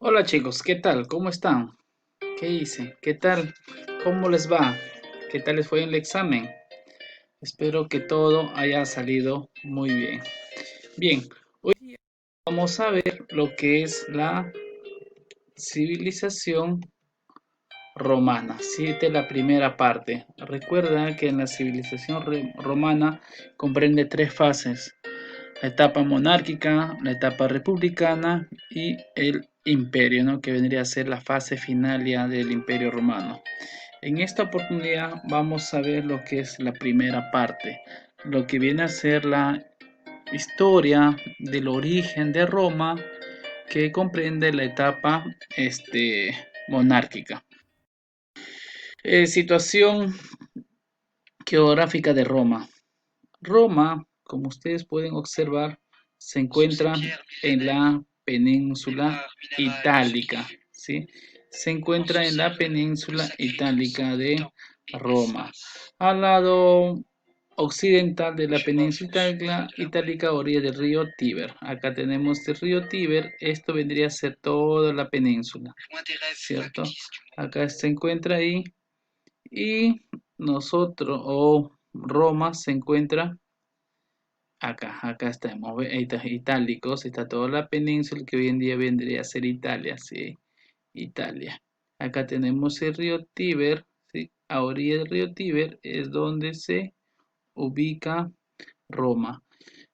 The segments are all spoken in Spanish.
Hola chicos, ¿qué tal? ¿Cómo están? ¿Qué dicen? ¿Qué tal? ¿Cómo les va? ¿Qué tal les fue en el examen? Espero que todo haya salido muy bien. Bien, hoy vamos a ver lo que es la civilización romana. Sí, esta es la primera parte. Recuerda que en la civilización romana comprende tres fases: la etapa monárquica, la etapa republicana y el imperio, ¿no? Que vendría a ser la fase final ya del imperio romano. En esta oportunidad vamos a ver lo que es la primera parte, lo que viene a ser la historia del origen de Roma, que comprende la etapa monárquica. Situación geográfica de Roma. Roma, como ustedes pueden observar, se encuentra en la península itálica, ¿sí? Se encuentra en la península itálica de Roma, al lado occidental de la península itálica, orilla del río Tíber. Acá tenemos el río Tíber, esto vendría a ser toda la península, ¿cierto? Acá se encuentra ahí y nosotros, o Roma, se encuentra acá estamos, ahí está itálicos, está toda la península que hoy en día vendría a ser Italia, sí, Italia. Acá tenemos el río Tíber, sí, a orilla del río Tíber es donde se ubica Roma.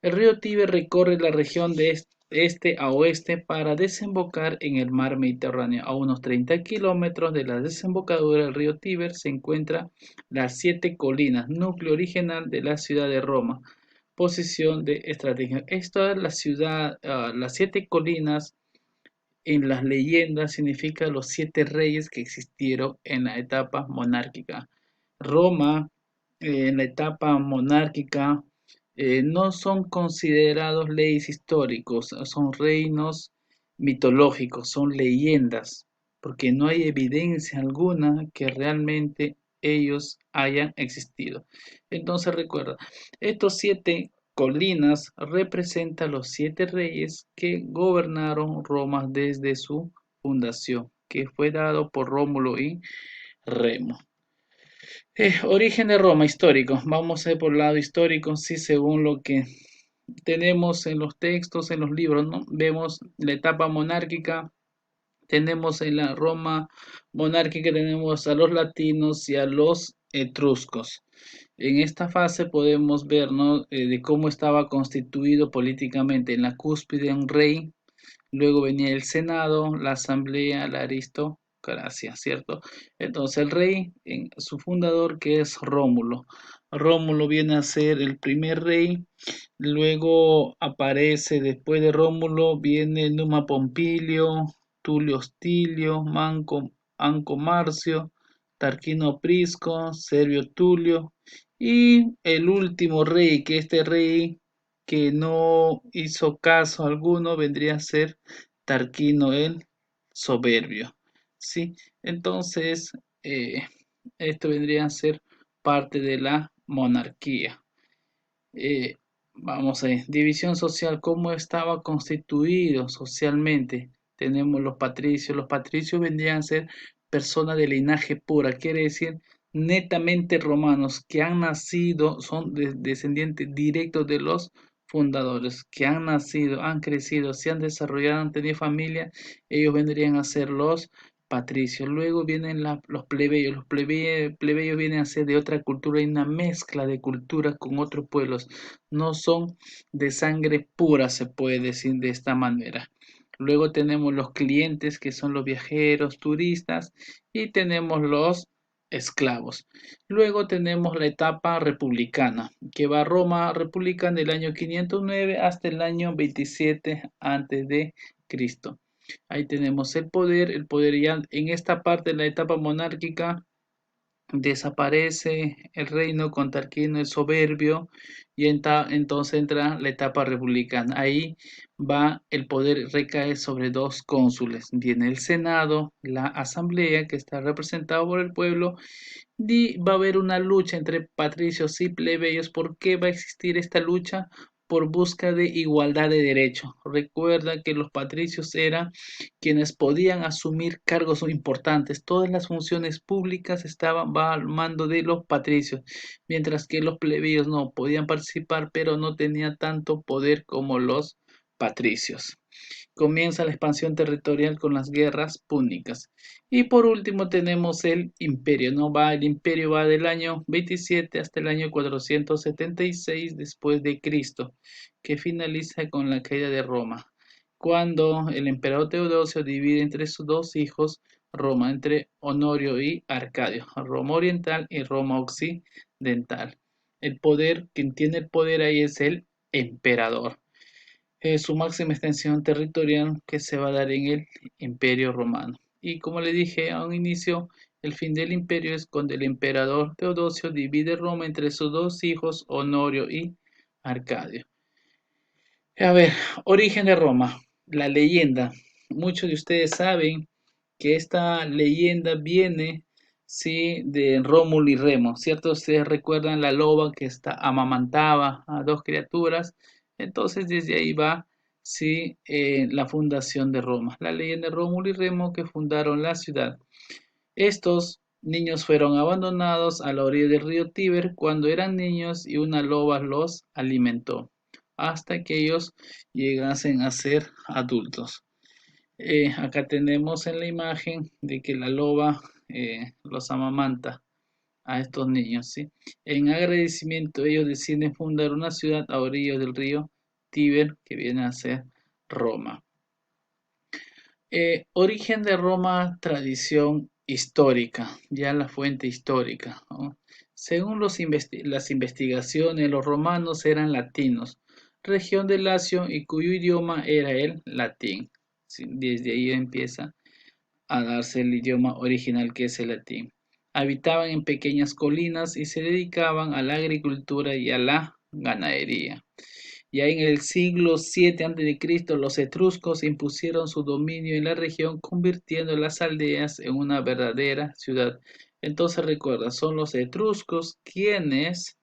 El río Tíber recorre la región de este a oeste para desembocar en el mar Mediterráneo. A unos 30 kilómetros de la desembocadura del río Tíber se encuentra las Siete Colinas, núcleo original de la ciudad de Roma. Posición de estrategia. Esto es la ciudad, las Siete Colinas en las leyendas significa los siete reyes que existieron en la etapa monárquica. Roma, en la etapa monárquica, no son considerados leyes históricos, son reinos mitológicos, son leyendas, porque no hay evidencia alguna que realmente ellos hayan existido. Entonces recuerda, estos siete colinas representan los siete reyes que gobernaron Roma desde su fundación, que fue dado por Rómulo y Remo. Origen de Roma histórico. Vamos a ir por el lado histórico, sí, según lo que tenemos en los textos, en los libros, ¿no? Vemos la etapa monárquica, tenemos en la Roma monárquica, tenemos a los latinos y a los etruscos. En esta fase podemos ver, ¿no? De cómo estaba constituido políticamente. En la cúspide un rey, luego venía el Senado, la Asamblea, la aristocracia, ¿cierto? Entonces el rey, en su fundador, que es Rómulo. Rómulo viene a ser el primer rey, luego aparece después de Rómulo, viene Numa Pompilio, Tulio Hostilio, Anco Marcio, Tarquino Prisco, Servio Tulio, y el último rey, que este rey que no hizo caso alguno vendría a ser Tarquino el Soberbio, ¿sí? Entonces, eh, esto vendría a ser parte de la monarquía. Eh, Vamos a ver, división social, ¿cómo estaba constituido socialmente? Tenemos los patricios vendrían a ser personas de linaje pura, quiere decir netamente romanos, que han nacido, son descendientes directos de los fundadores, que han nacido, han crecido, se han desarrollado, han tenido familia, ellos vendrían a ser los patricios. Luego vienen los plebeyos. Los plebeyos vienen a ser de otra cultura, hay una mezcla de culturas con otros pueblos. No son de sangre pura, se puede decir de esta manera. Luego tenemos los clientes, que son los viajeros, turistas, y tenemos los esclavos. Luego tenemos la etapa republicana, que va a Roma republicana del año 509 hasta el año 27 antes de Cristo. Ahí tenemos el poder ya en esta parte de la etapa monárquica desaparece el reino con Tarquino el Soberbio y entonces entra la etapa republicana. Ahí va el poder recae sobre dos cónsules. Viene el Senado, la Asamblea que está representado por el pueblo y va a haber una lucha entre patricios y plebeyos. ¿Por qué va a existir esta lucha? por busca de igualdad de derechos. Recuerda que los patricios eran quienes podían asumir cargos importantes. Todas las funciones públicas estaban bajo el mando de los patricios, mientras que los plebeyos no podían participar, pero no tenían tanto poder como los patricios. Comienza la expansión territorial con las guerras púnicas. Y por último tenemos el imperio, ¿no? El imperio va del año 27 hasta el año 476 después de Cristo, que finaliza con la caída de Roma, cuando el emperador Teodosio divide entre sus dos hijos Roma, entre Honorio y Arcadio, Roma oriental y Roma occidental. El poder, quien tiene el poder ahí es el emperador. Su máxima extensión territorial que se va a dar en el Imperio Romano. Y como le dije a un inicio, el fin del imperio es cuando el emperador Teodosio divide Roma entre sus dos hijos, Honorio y Arcadio. A ver, origen de Roma, la leyenda. Muchos de ustedes saben que esta leyenda viene, sí, de Rómulo y Remo, ¿cierto? Ustedes recuerdan la loba que amamantaba a dos criaturas. Entonces desde ahí va, sí, la fundación de Roma. La leyenda de Rómulo y Remo que fundaron la ciudad. Estos niños fueron abandonados a la orilla del río Tíber cuando eran niños y una loba los alimentó hasta que ellos llegasen a ser adultos. Acá tenemos en la imagen de que la loba los amamanta a estos niños, ¿sí? En agradecimiento ellos deciden fundar una ciudad a orillas del río Tíber que viene a ser Roma. Origen de Roma, tradición histórica, ya la fuente histórica, ¿no? Según las investigaciones, los romanos eran latinos, región de Lacio y cuyo idioma era el latín. Sí, desde ahí empieza a darse el idioma original que es el latín. Habitaban en pequeñas colinas y se dedicaban a la agricultura y a la ganadería. Ya en el siglo VII a.C., los etruscos impusieron su dominio en la región, convirtiendo las aldeas en una verdadera ciudad. Entonces recuerda, son los etruscos quienes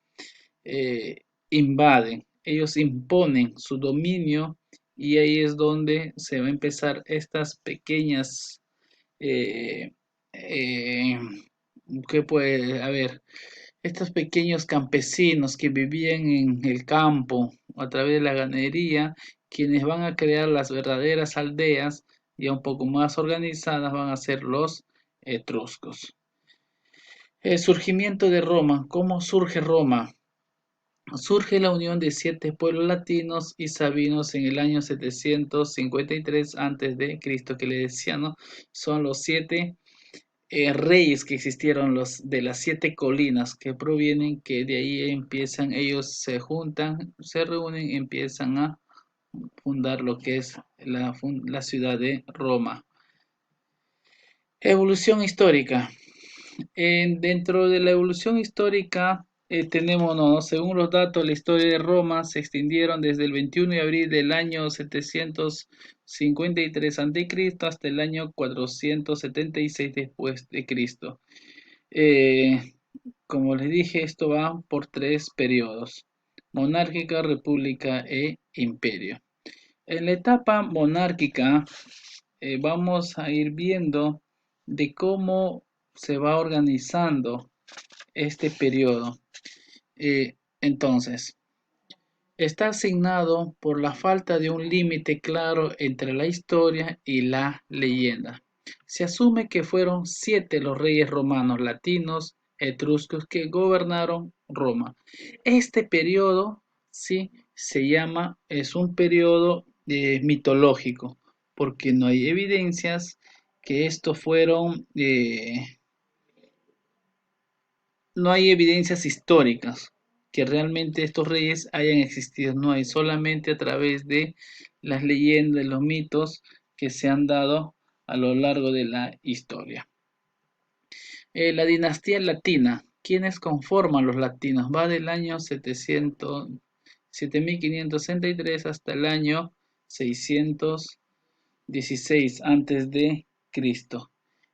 invaden, ellos imponen su dominio y ahí es donde se va a empezar estas pequeñas, eh, eh, ¿qué puede haber? Estos pequeños campesinos que vivían en el campo a través de la ganadería, quienes van a crear las verdaderas aldeas ya un poco más organizadas, van a ser los etruscos. El surgimiento de Roma. ¿Cómo surge Roma? Surge la unión de 7 pueblos latinos y sabinos en el año 753 a.C., que le decía, ¿no? Son los 7 reyes que existieron, los de las 7 colinas que provienen, que de ahí empiezan, ellos se juntan, se reúnen, empiezan a fundar lo que es la ciudad de Roma. Evolución histórica. Dentro de la evolución histórica tenemos, ¿no? Según los datos, la historia de Roma se extendieron desde el 21 de abril del año 753 a.C. hasta el año 476 después de Cristo. Eh, Como les dije, esto va por 3 periodos: monárquica, república e imperio. En la etapa monárquica vamos a ir viendo de cómo se va organizando este periodo. Entonces, está asignado por la falta de un límite claro entre la historia y la leyenda. Se asume que fueron 7 los reyes romanos latinos etruscos que gobernaron Roma. Este periodo, sí, se llama, es un periodo mitológico, porque no hay evidencias que estos fueron, no hay evidencias históricas que realmente estos reyes hayan existido, no hay, solamente a través de las leyendas, los mitos que se han dado a lo largo de la historia. La dinastía latina, ¿quiénes conforman los latinos? Va del año 7563 hasta el año 616 antes de Cristo.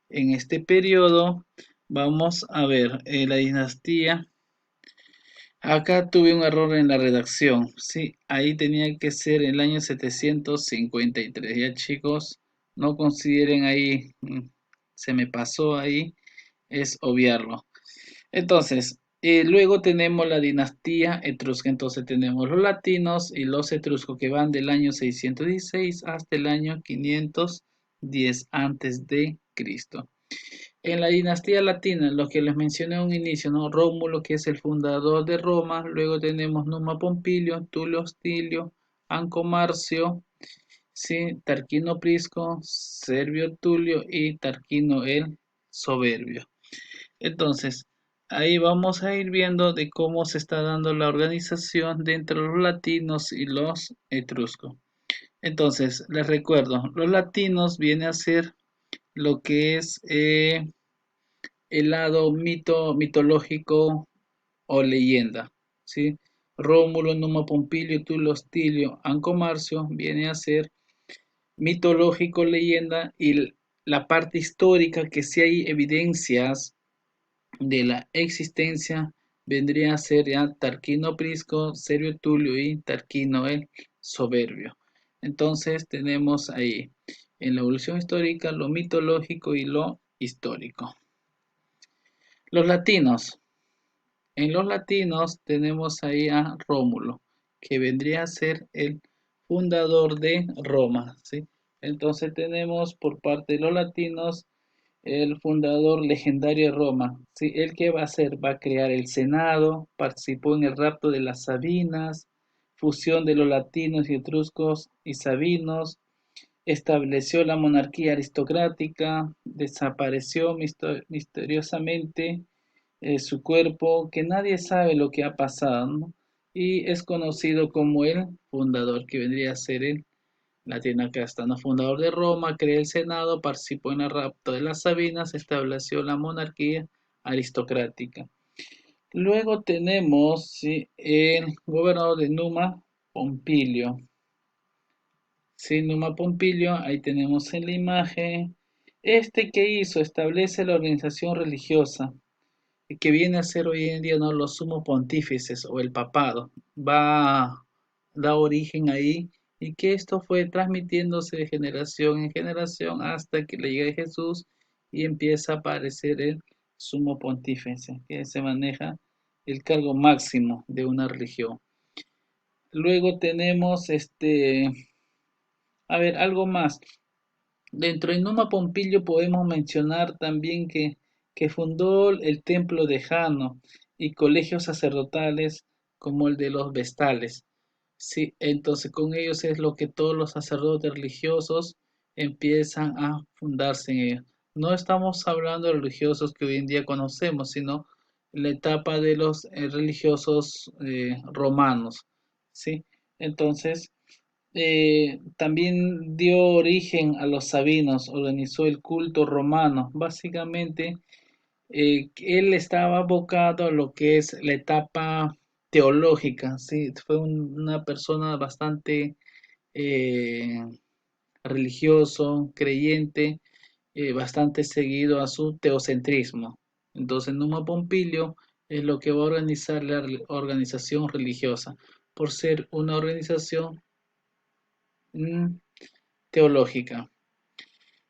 En este periodo vamos a ver la dinastía Acá tuve un error en la redacción. Sí, ahí tenía que ser el año 753. Ya chicos, no consideren ahí, se me pasó ahí, es obviarlo. Entonces, luego tenemos la dinastía etrusca. Entonces tenemos los latinos y los etruscos que van del año 616 hasta el año 510 antes de Cristo. En la dinastía latina, lo que les mencioné a un inicio, ¿no? Rómulo, que es el fundador de Roma, luego tenemos Numa Pompilio, Tulio Hostilio, Anco Marcio, ¿sí? Tarquino Prisco, Servio Tulio y Tarquino el Soberbio. Entonces, ahí vamos a ir viendo de cómo se está dando la organización de entre los latinos y los etruscos. Entonces, les recuerdo, los latinos viene a ser lo que es el lado mitológico o leyenda, ¿sí? Rómulo, Numa Pompilio, Tulio Hostilio, Anco Marcio viene a ser mitológico, leyenda y la parte histórica que si hay evidencias de la existencia vendría a ser ya Tarquino Prisco, Servio Tulio y Tarquino el Soberbio. Entonces tenemos ahí en la evolución histórica lo mitológico y lo histórico. Los latinos. En los latinos tenemos ahí a Rómulo, que vendría a ser el fundador de Roma, ¿sí? Entonces tenemos por parte de los latinos el fundador legendario de Roma, ¿sí? ¿El qué va a hacer? Va a crear el Senado, participó en el rapto de las Sabinas, fusión de los latinos y etruscos y sabinos, estableció la monarquía aristocrática, desapareció misteriosamente su cuerpo, que nadie sabe lo que ha pasado, ¿no? Y es conocido como el fundador, que vendría a ser el latino castano, fundador de Roma, creó el Senado, participó en el rapto de las Sabinas, estableció la monarquía aristocrática. Luego tenemos, ¿sí?, el gobernador de Numa, Pompilio. Sí, Numa Pompilio, ahí tenemos en la imagen. Este que hizo, establece la organización religiosa, que viene a ser hoy en día, ¿no?, los sumos pontífices o el papado. Da origen ahí y que esto fue transmitiéndose de generación en generación hasta que le llega Jesús y empieza a aparecer el sumo pontífice, que se maneja el cargo máximo de una religión. Luego tenemos a ver, algo más. Dentro de Numa Pompilio podemos mencionar también que fundó el templo de Jano y colegios sacerdotales como el de los Vestales. Sí, entonces con ellos es lo que todos los sacerdotes religiosos empiezan a fundarse en ellos. No estamos hablando de religiosos que hoy en día conocemos, sino la etapa de los religiosos romanos. ¿Sí? Entonces, también dio origen a los sabinos, organizó el culto romano. Básicamente, él estaba abocado a lo que es la etapa teológica, ¿sí? Fue una persona bastante eh, religioso, creyente, bastante seguido a su teocentrismo. Entonces, Numa Pompilio es lo que va a organizar la organización religiosa, por ser una organización mm, teológica.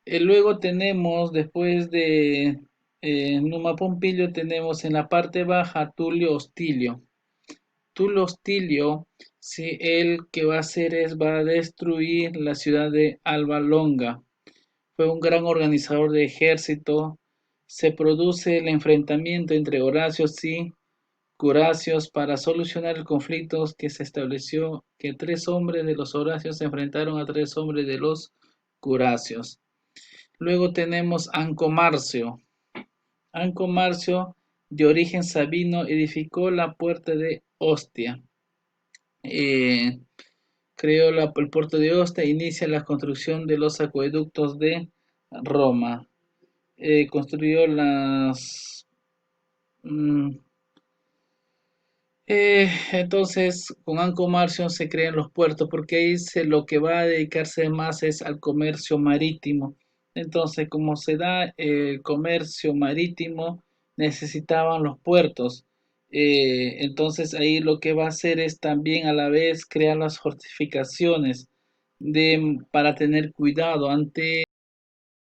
Luego tenemos, después de Numa Pompilio, tenemos en la parte baja Tulio Hostilio. Tulio Hostilio, sí, él que va a hacer es, va a destruir la ciudad de Alba Longa. Fue un gran organizador de ejército. Se produce el enfrentamiento entre Horacios y Curacios para solucionar el conflicto que se estableció que tres hombres de los Horacios se enfrentaron a tres hombres de los Curacios. Luego tenemos Anco Marcio. Anco Marcio, de origen sabino, edificó la puerta de Ostia. Eh, Creó el puerto de Ostia, inicia la construcción de los acueductos de Roma. Construyó las... mm, entonces, con Anco Marcio se crean los puertos, porque ahí lo que va a dedicarse más es al comercio marítimo. Entonces, como se da el comercio marítimo, necesitaban los puertos. Entonces ahí lo que va a hacer es también a la vez crear las fortificaciones para tener cuidado ante